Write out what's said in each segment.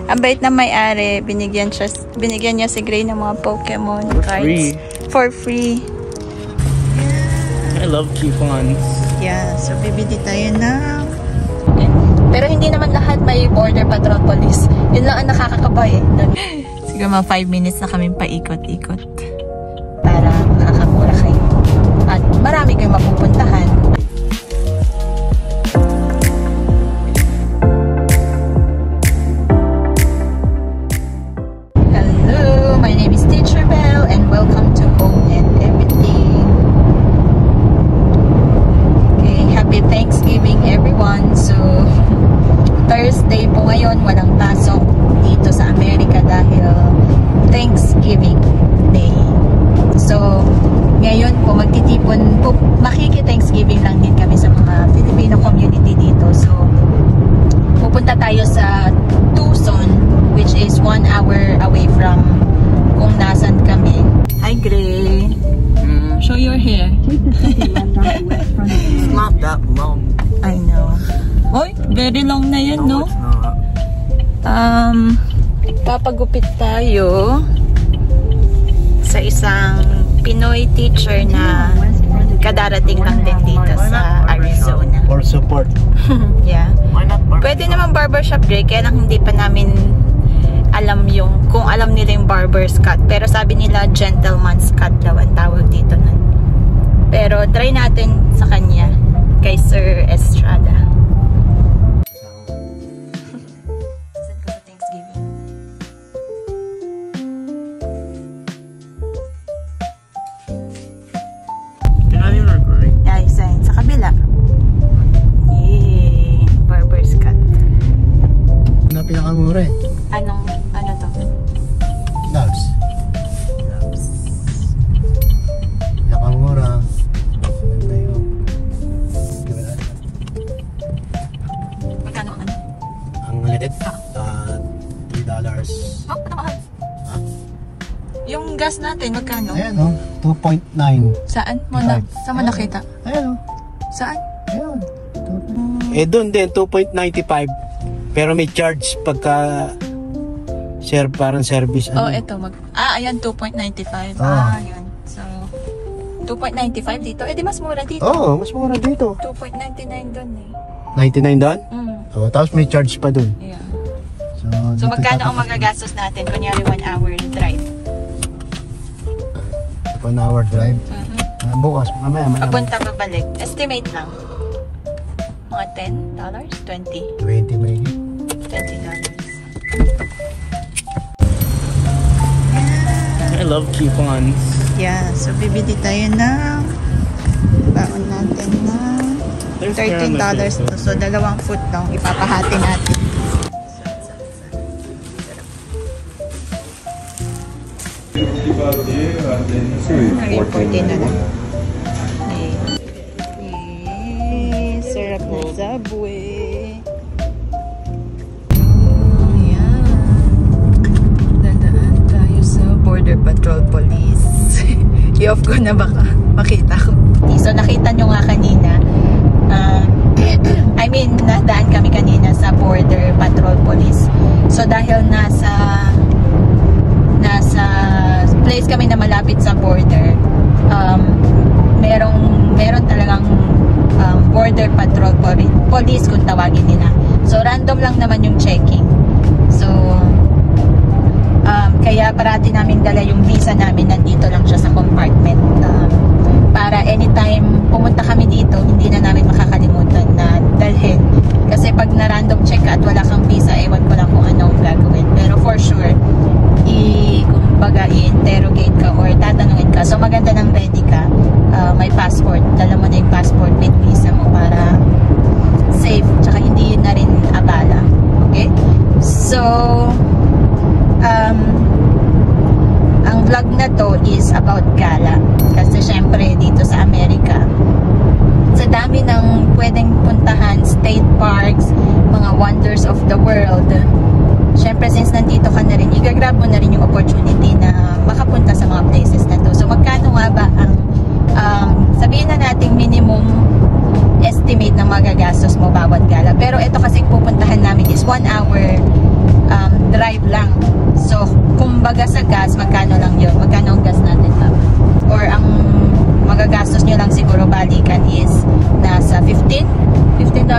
Ang bait na may-ari, binigyan niya si Gray ng mga Pokemon cards. For free. I love coupons. Yeah, so bibili tayo ng... Pero hindi naman lahat may border patrol police. Yun lang ang nakakakaba eh. Siguro mga 5 minutes na kami paikot-ikot. Para makakamura kayo. At marami kayong mapupuntahan. Hello, my name is Teacher Belle and welcome to Home and Everything. Okay, happy Thanksgiving everyone. So, Thursday po ngayon, walang pasok dito sa Amerika dahil Thanksgiving Day. So, ngayon po magtitipon po, makiki-Thanksgiving lang din kami sa mga Filipino community dito. So, pupunta tayo sa Tucson, which is 1 hour away from kung nasan kami. Hi, Gray. Show your hair. It's not that long. I know. Oy, very long na yan, no? It's not. Papagupit tayo sa isang Pinoy teacher na kadarating lang din dito sa Arizona. Or support. Yeah. Why not barbershop? Pwede naman barbershop, Gray, kaya lang hindi pa namin alam kung alam nila yung barber's cut. Pero sabi nila gentleman's cut daw ang tawag dito nun. Pero try natin sa kanya, kay Sir Estrada. Pinakamura eh. Ano to? Labs. Pinakamura. Ganda yun. Magkano ano? Ang liit. $3. Oh, ano mahal? Ha? Yung gas natin, magkano? Ayan o. 2.9. Saan mo nakita? Ayan o. Saan? Ayan. Doon din, 2.95. Pero may charge pagka parang service. Oh, eto. Ayan, 2.95. Ayan. So, 2.95 dito. Di mas mura dito. Oo, mas mura dito. 2.99 doon eh. 99 doon? Oo, tapos may charge pa doon. Yeah. So magkano ang magagastos natin? Kunyari 1 hour drive. 1 hour drive? Bukas, mamaya. Papunta pabalik. Estimate lang. Mga $10? 20? 20 may $20. I love coupons. Yeah, so bibili tayo ng baon natin ng $13 to. So, 2 foot lang. Ipapahati natin. $14 na lang. Sarap na Subway. Ayan. Dadaan tayo sa Border Patrol Police. I-off ko na baka makita ko. So, nakita nyo nga kanina. Nadaan kami kanina sa Border Patrol Police. So, dahil nasa place kami na malapit sa border, meron talagang Border Patrol Police kung tawagin nila. So, random lang naman yung checking. So, kaya parati namin dala yung visa namin, nandito lang siya sa compartment. Para anytime pumunta kami dito, hindi na namin makakalimutan na dalhin. Kasi pag na-random check at wala kang visa, ewan ko lang kung anong gagawin. Pero for sure, kumbaga i-interrogate ka or tatanungin ka. So, maganda nang ready ka. May passport. Dala mo na yung passport with visa mo para safe. Tsaka hindi na rin abala. Okay? So, ang vlog na to is about gala. Kasi syempre dito sa Amerika, sa dami ng pwedeng puntahan, state parks, mga wonders of the world, syempre since nandito ka na rin, i-grab mo na rin yung opportunity na makapunta sa mga places na to. So magkano nga ba ang sabihin na nating minimum estimate na magagastos mo bawat gala. Pero ito kasi pupuntahan namin is 1 hour kumbaga sa gas, magkano lang yun? Magkano ang gas natin, Papa? Or ang magagastos nyo lang siguro balikan is nasa $15? $20?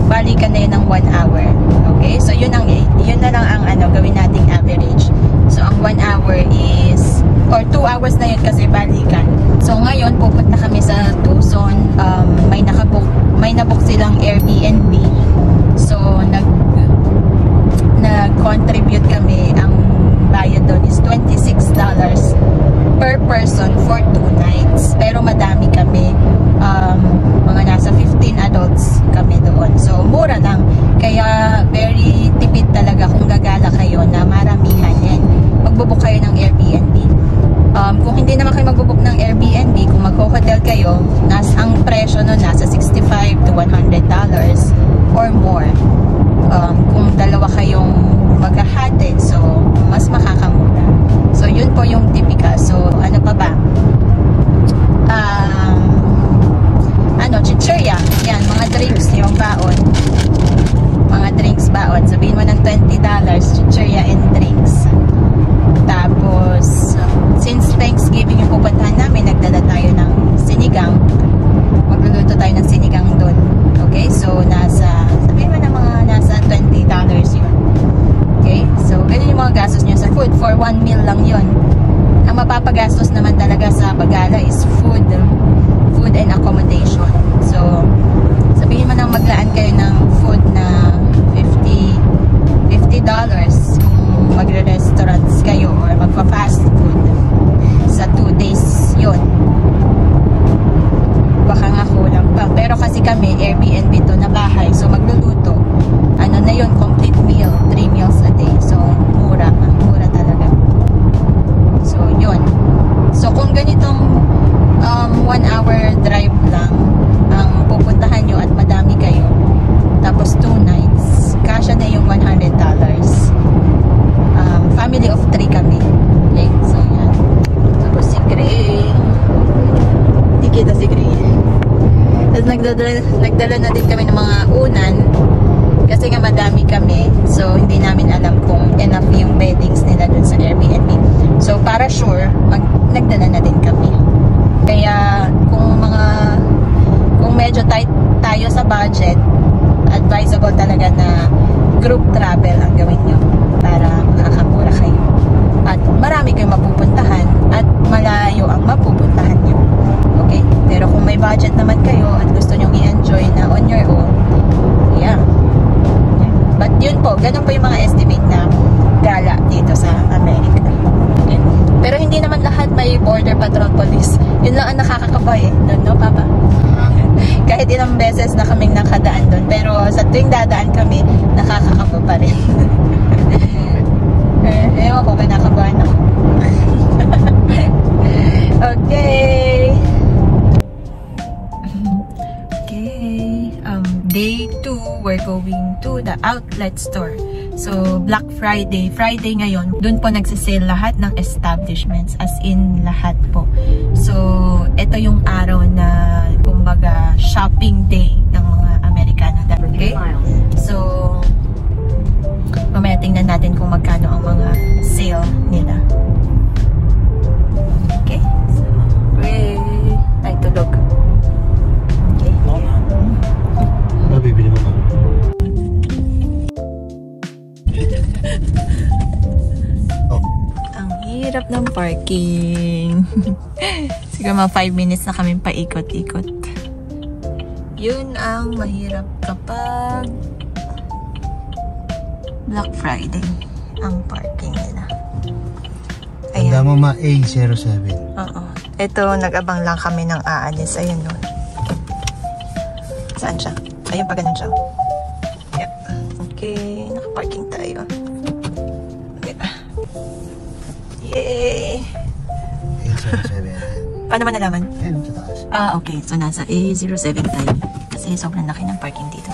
Balikan na yun ng 1 hour. Okay? So, yun na lang ang gawin nating average. So, ang 1 hour is, or 2 hours na yun kasi balikan. So, ngayon, pupunta kami sa Tucson. May nabook silang Airbnb. So, nag-contribute kami. Ang bayad doon is $26 per person for 2 nights. Pero madami kami. Mga nasa 15 adults kami doon. So, mura lang. Kaya, very tipid talaga kung gagala kayo na maramihan yan. Magbubuk kayo ng Airbnb. Kung hindi naman kayo magbubuk ng Airbnb, kung mag-hotel kayo, ang presyo nun nasa $65 to $100 or more. Kung dalawa kayong maghahatid, so mas makakamura. So yun po yung typical. So ano pa ba? Chichirya. Yan, mga drinks yung baon. Mga drinks baon. Sabihin mo ng $20, chichirya and drinks. Tapos, since Thanksgiving yung pupuntahan namin, nagdala tayo ng sinigang. Magluluto tayo ng sinigang doon. Okay? So, sabihin mo na mga nasa $20 yun. Okay? So, ganun yung mga gastos nyo sa food. For 1 meal lang yun. Ang mapapagastos naman talaga sa Bagala is food and accommodation. So, sabihin mo na maglaan kayo ng food na $50 kung magre-restaurants kayo or magpa-fast food sa 2 days yun. Baka nga kulang pa. Pero kasi kami, Airbnb to na bahay. So, magluluto. Na yun, complete meal. 3 meals a day. So, mura. Mura talaga. So, yun. So, kung ganitong 1 hour drive lang ang pupuntahan nyo at madami kayo, tapos 2 nights, kasya na yung $100. Family of 3 kami. Okay, so yan. Tapos si Gray. Hindi kita si Gray. Tapos nagdala na din kami ng mga unan kasi nga madami kami. So hindi namin alam kung enough yung beddings nila dun sa Airbnb. So para sure, nagdala na din kami. Kaya kung medyo tight tayo sa budget, advisable talaga na group travel ang gawin nyo para makakamura kayo. At marami kayong mapupuntahan at malayo ang mapupuntahan nyo. Okay? Pero kung may budget naman kayo at gusto nyo i-enjoy na on your own, yeah. But yun po, ganun po yung mga estimate na gala dito sa Amerika. Okay? Pero hindi naman lahat may border patrol police. Yun lang ang nakakakaba doon, no, Papa? Kahit ilang beses na kaming nakadaan doon. Pero sa tuwing dadaan kami, nakakakaba pa rin. Ewan ko, kinakabahan ako. Okay. Okay. Day 2, we're going to the outlet store. So, Black Friday. Friday ngayon, dun po nagsisale lahat ng establishments. As in, lahat po. So, ito yung araw na, kumbaga, shopping day ng mga Amerikano. Okay? So, mamaya tingnan natin kung magkano ang mga sale nila. Okay? So, ay, tulog. Okay? Mabibili mo ba? Ang hirap ng parking. Siguro mga 5 minutes na kami paikot-ikot. Yun ang mahirap kapag Black Friday ang parking nila. Tanda mo ma A07. Oo. Ito, nag-abang lang kami ng aalis. Ayun nun. Saan siya? Ayun pa ganun siya. Yep. Okay. Nakaparking tayo. Okay. Yay! A07. Paano ba nalaman? Ayun, sa taas. Okay. So, nasa A07 tayo. Kasi sobrang laki ng parking dito.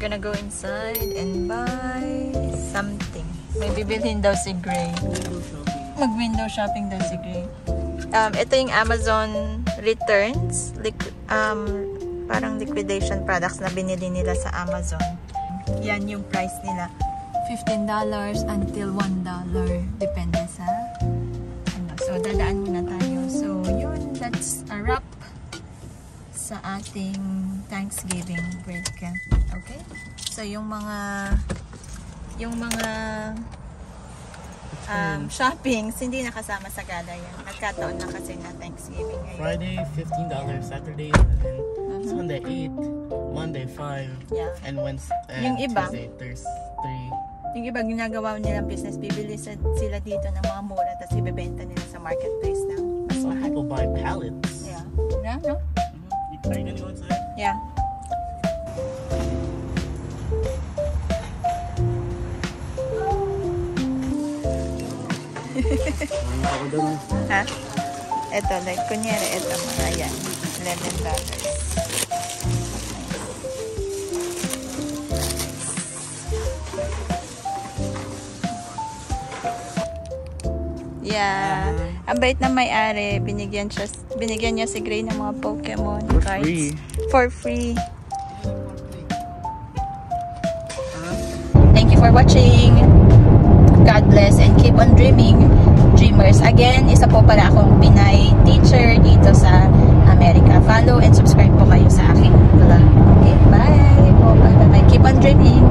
gonna go inside and buy something. May bibilhin daw si Gray. Mag-window shopping daw si Gray. Ito yung Amazon returns. Parang liquidation products na binili nila sa Amazon. Yan yung price nila. $15 until $1. Depende sa ano. So, dadaan muna tayo. So, yun. That's a wrap sa ating Thanksgiving break. Okay? So, yung mga shoppings, hindi nakasama sa gala yan. Nagkataon na kasi na Thanksgiving ngayon. Friday, $15. Saturday, 11. Sunday, 8. Monday, 5. Yeah. And Wednesday, Yung iba, Tuesday, Thursday, 3. yung iba ginagawa nilang business, bibili sila dito ng mga mura tapos ibebenta nila sa marketplace na mas Some mahal. people buy pallets. Yeah. Yeah, no? Are you gonna go inside? Yeah. Ha? Ito, like, kunyari, ito mga yan. $11. Yeah. Ang bait na may-ari, binigyan niya si Gray ng mga Pokemon cards. free. For free. Thank you for watching. God bless and keep on dreaming, dreamers. Again, isa po pala akong Pinay teacher dito sa Amerika. Follow and subscribe po kayo sa aking vlog. Okay, bye po. Bye. Keep on dreaming.